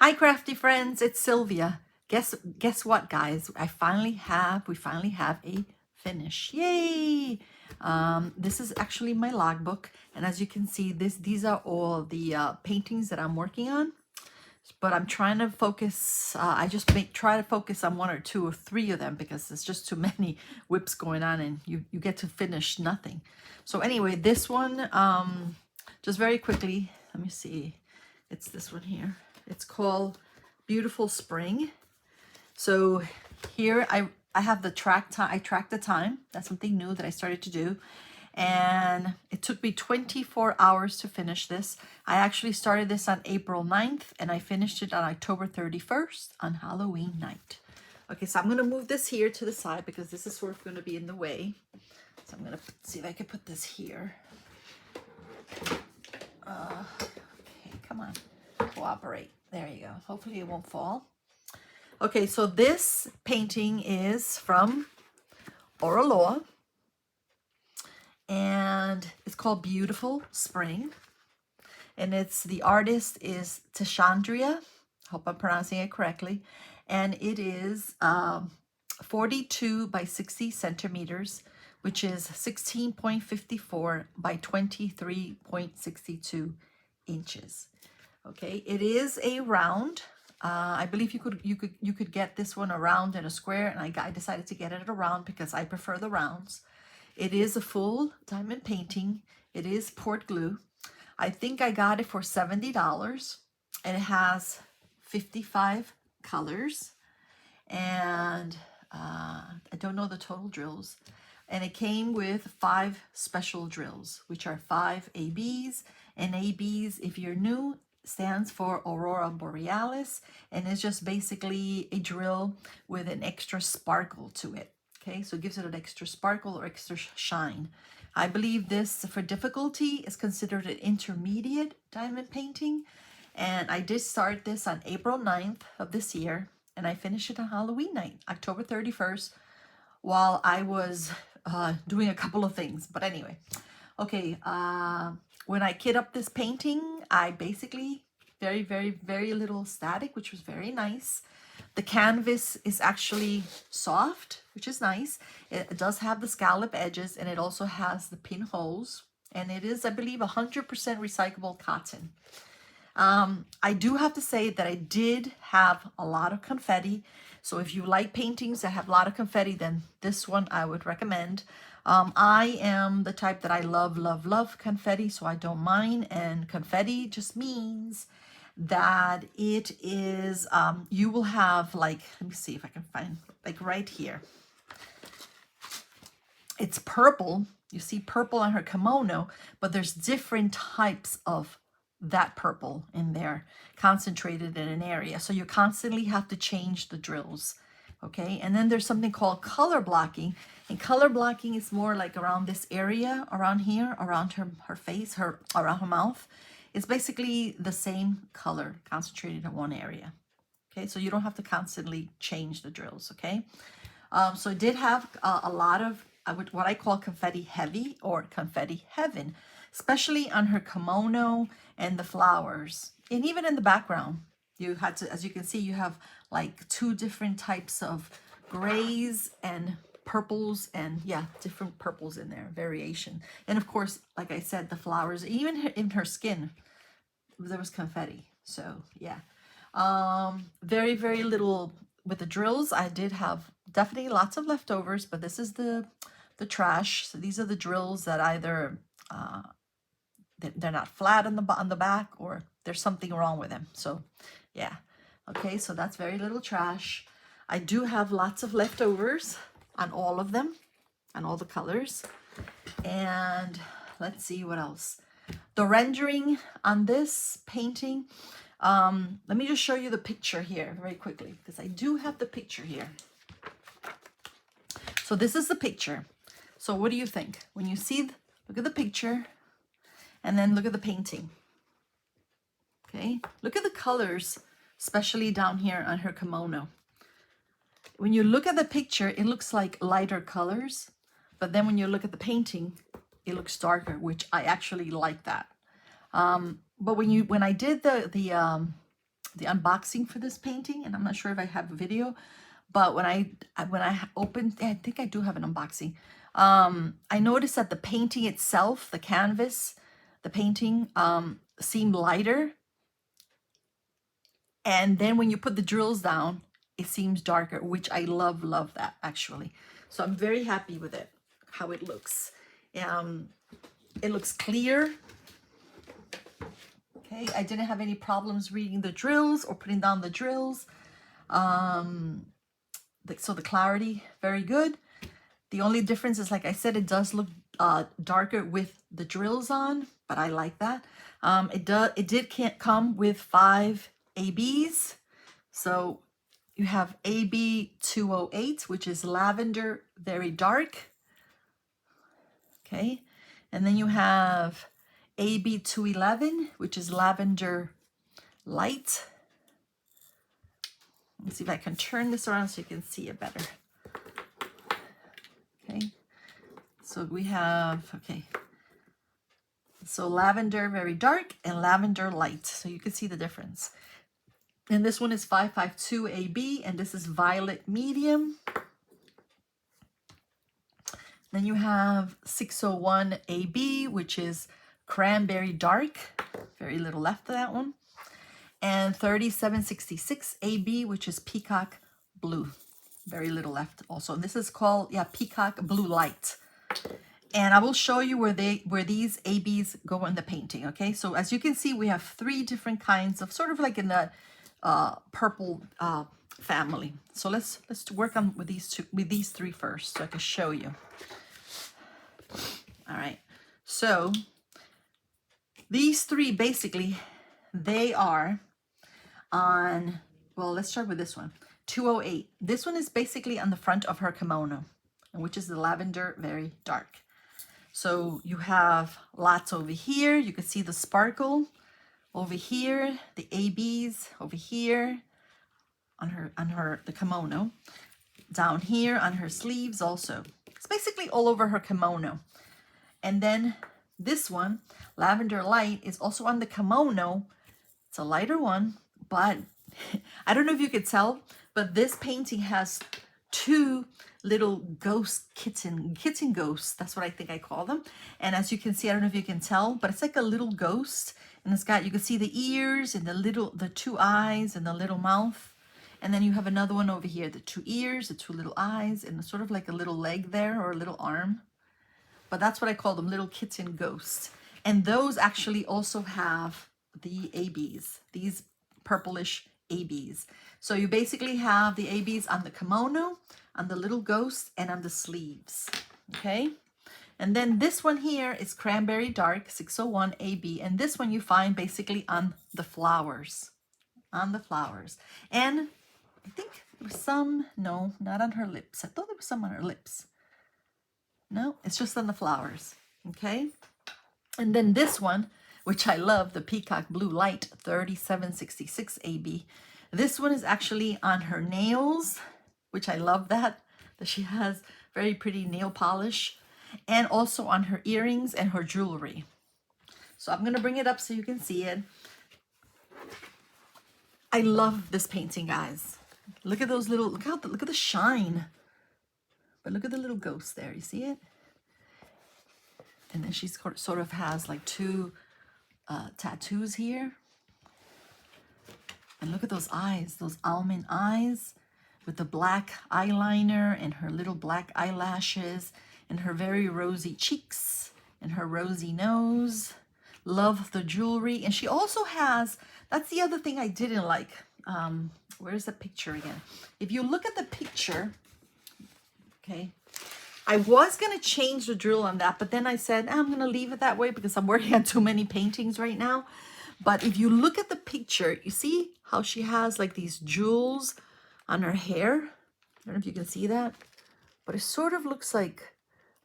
Hi, crafty friends. It's Sylvia. Guess what, guys? We finally have a finish. Yay! This is actually my logbook, and as you can see, these are all the paintings that I'm working on. But I'm trying to focus. I just try to focus on one or two or three of them because there's just too many whips going on, and you get to finish nothing. So anyway, this one, just very quickly. Let me see. It's this one here. It's called Beautiful Spring. So here I have the track time. I track the time. That's something new that I started to do. And it took me 24 hours to finish this. I actually started this on April 9th and I finished it on October 31st on Halloween night. Okay, so I'm going to move this here to the side because this is sort of going to be in the way. So I'm going to see if I can put this here. Okay, come on. Cooperate. There you go. Hopefully it won't fall. Okay, so this painting is from Oraloa, and it's called Beautiful Spring, and the artist is Tashandria. Hope I'm pronouncing it correctly. And it is 42 by 60 centimeters, which is 16.54 by 23.62 inches. Okay, it is a round. I believe you could get this one a round and a square, and I decided to get it a round because I prefer the rounds. It is a full diamond painting. It is port glue. I think I got it for $70, and it has 55 colors, and I don't know the total drills. And it came with 5 special drills, which are 5 ABs. And ABs, if you're new, stands for Aurora Borealis, and it's just basically a drill with an extra sparkle to it. Okay, so it gives it an extra sparkle or extra shine. I believe this, for difficulty, is considered an intermediate diamond painting. And I did start this on April 9th of this year, and I finished it on Halloween night, October 31st, while I was doing a couple of things. But anyway, okay, when I kit up this painting, I basically very little static, which was very nice. The canvas is actually soft, which is nice. It does have the scallop edges, and it also has the pinholes, and it is, I believe, 100% recyclable cotton. I do have to say that I did have a lot of confetti. So if you like paintings that have a lot of confetti, then this one I would recommend. I am the type that I love confetti, so I don't mind. And confetti just means that it is, you will have, like, let me see if I can find, like right here. It's purple. You see purple on her kimono, but there's different types of that purple in there concentrated in an area. So you constantly have to change the drills. Okay, and then there's something called color blocking, and color blocking is more like around this area, around here, around her face, around her mouth. It's basically the same color concentrated in one area. Okay, so you don't have to constantly change the drills. Okay, so it did have a lot of what I call confetti heavy or confetti heaven, especially on her kimono and the flowers, and even in the background. You had to, as you can see, you have like 2 different types of grays and purples, and yeah, different purples in there, variation. And of course, like I said, the flowers, even in her skin, there was confetti. So yeah, very little with the drills. I did have definitely lots of leftovers, but this is the trash. So these are the drills that either they're not flat on the back, or there's something wrong with them. So yeah, okay, so that's very little trash. I do have lots of leftovers on all of them, on all the colors. And let's see what else. The rendering on this painting, let me just show you the picture here very quickly, because I do have the picture here. So this is the picture. So what do you think when you see, look at the picture, and then look at the painting? Okay, look at the colors, especially down here on her kimono. When you look at the picture, it looks like lighter colors, but then when you look at the painting, it looks darker, which I actually like that. But when I did the the unboxing for this painting, and I'm not sure if I have a video, but when I opened, I think I do have an unboxing. I noticed that the painting itself, the canvas, the painting seemed lighter, and then when you put the drills down, it seems darker, which I love that actually. So I'm very happy with it, how it looks. It looks clear. Okay, I didn't have any problems reading the drills or putting down the drills. So the clarity, very good. The only difference is, like I said, it does look darker with the drills on, but I like that. It did can't come with 5 ABs. So you have AB 208, which is lavender, very dark. Okay, and then you have AB 211, which is lavender light. Let's see if I can turn this around so you can see it better. Okay, so we have, okay, so lavender very dark and lavender light, so you can see the difference. And this one is 552 AB, and this is violet medium. Then you have 601 AB, which is cranberry dark, very little left of that one. And 3766 AB, which is peacock blue, very little left also. And this is called, yeah, peacock blue light. And I will show you where these ABs go in the painting. Okay, so as you can see, we have 3 different kinds of, sort of like in the purple family. So let's work on with these 3 first, so I can show you. All right, so these 3 basically, they are on, well, let's start with this one, 208. This one is basically on the front of her kimono, which is the lavender, very dark. So you have lots over here. You can see the sparkle over here, the ABs over here on the kimono, down here on her sleeves also. It's basically all over her kimono. And then this one, lavender light, is also on the kimono. It's a lighter one, but I don't know if you could tell, but this painting has 2 little ghost kitten ghosts. That's what I think I call them. And as you can see, I don't know if you can tell, but it's like a little ghost, and it's got, you can see the ears and the 2 eyes and the little mouth. And then you have another one over here, the 2 ears, the 2 little eyes, and sort of like a little leg there, or a little arm. But that's what I call them, little kitten ghosts. And those actually also have the ABs, these purplish ABs. So you basically have the ABs on the kimono, on the little ghost, and on the sleeves. Okay, and then this one here is cranberry dark, 601 AB, and this one you find basically on the flowers, and I think there was some, no, not on her lips. I thought there was some on her lips. No, it's just on the flowers. Okay, and then this one, which I love, the peacock blue light, 3766 AB. This one is actually on her nails, which I love that she has very pretty nail polish, and also on her earrings and her jewelry. So I'm going to bring it up so you can see it. I love this painting, guys. Look at those little, look at the shine. But look at the little ghost there. You see it? And then she sort of has like 2 tattoos here. And look at those eyes, those almond eyes with the black eyeliner and her little black eyelashes and her very rosy cheeks and her rosy nose. Love the jewelry. And she also has, that's the other thing I didn't like. Where's the picture again? If you look at the picture, okay, I was going to change the drill on that, but then I said, I'm going to leave it that way because I'm working on too many paintings right now. But if you look at the picture, you see how she has like these jewels on her hair. I don't know if you can see that, but it sort of looks like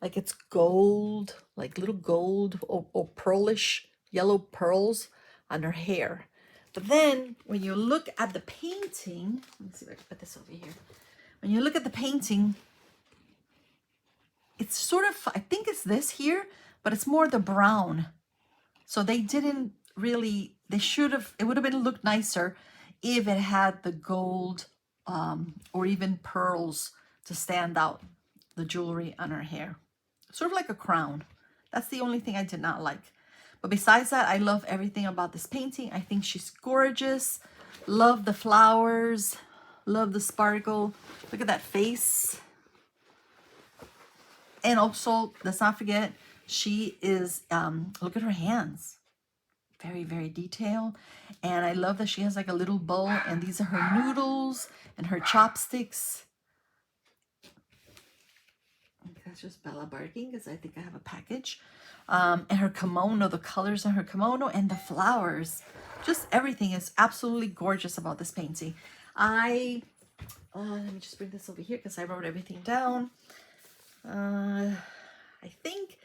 it's gold, like little gold or pearlish yellow pearls on her hair. But then when you look at the painting, let me see if I can put this over here. When you look at the painting, it's sort of, I think it's this here, but it's more the brown. So they didn't really, they should have, it would have been looked nicer if it had the gold or even pearls to stand out, the jewelry on her hair. Sort of like a crown. That's the only thing I did not like. But besides that, I love everything about this painting. I think she's gorgeous. Love the flowers. Love the sparkle. Look at that face. And also, let's not forget, she is, look at her hands. Very, very detailed. And I love that she has like a little bowl, and these are her noodles and her chopsticks. That's just Bella barking because I think I have a package. And her kimono, the colors on her kimono and the flowers. Just everything is absolutely gorgeous about this painting. Let me just bring this over here because I wrote everything down. I think,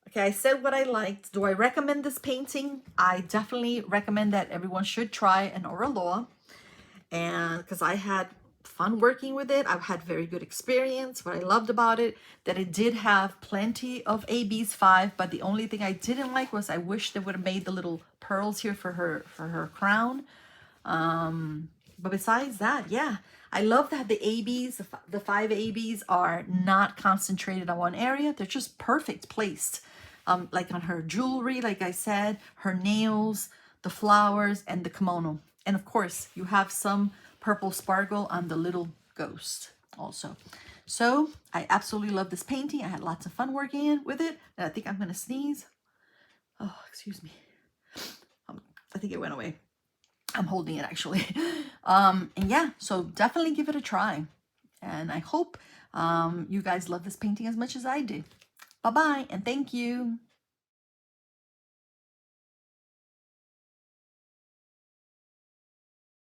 okay, I said what I liked. Do I recommend this painting? I definitely recommend that everyone should try an Oraloa. And because I had fun working with it, I've had very good experience. What I loved about it, that it did have plenty of ABs 5, but the only thing I didn't like was I wish they would have made the little pearls here for her crown. But besides that, yeah, I love that the ABs, the 5 ABs are not concentrated on one area. They're just perfect placed. Like on her jewelry, like I said, her nails, the flowers, and the kimono. And of course, you have some purple sparkle on the little ghost also. So I absolutely love this painting. I had lots of fun working with it. And I think I'm going to sneeze. Oh, excuse me. I think it went away. I'm holding it actually. And yeah, so definitely give it a try. And I hope you guys love this painting as much as I did. Bye-bye and thank you.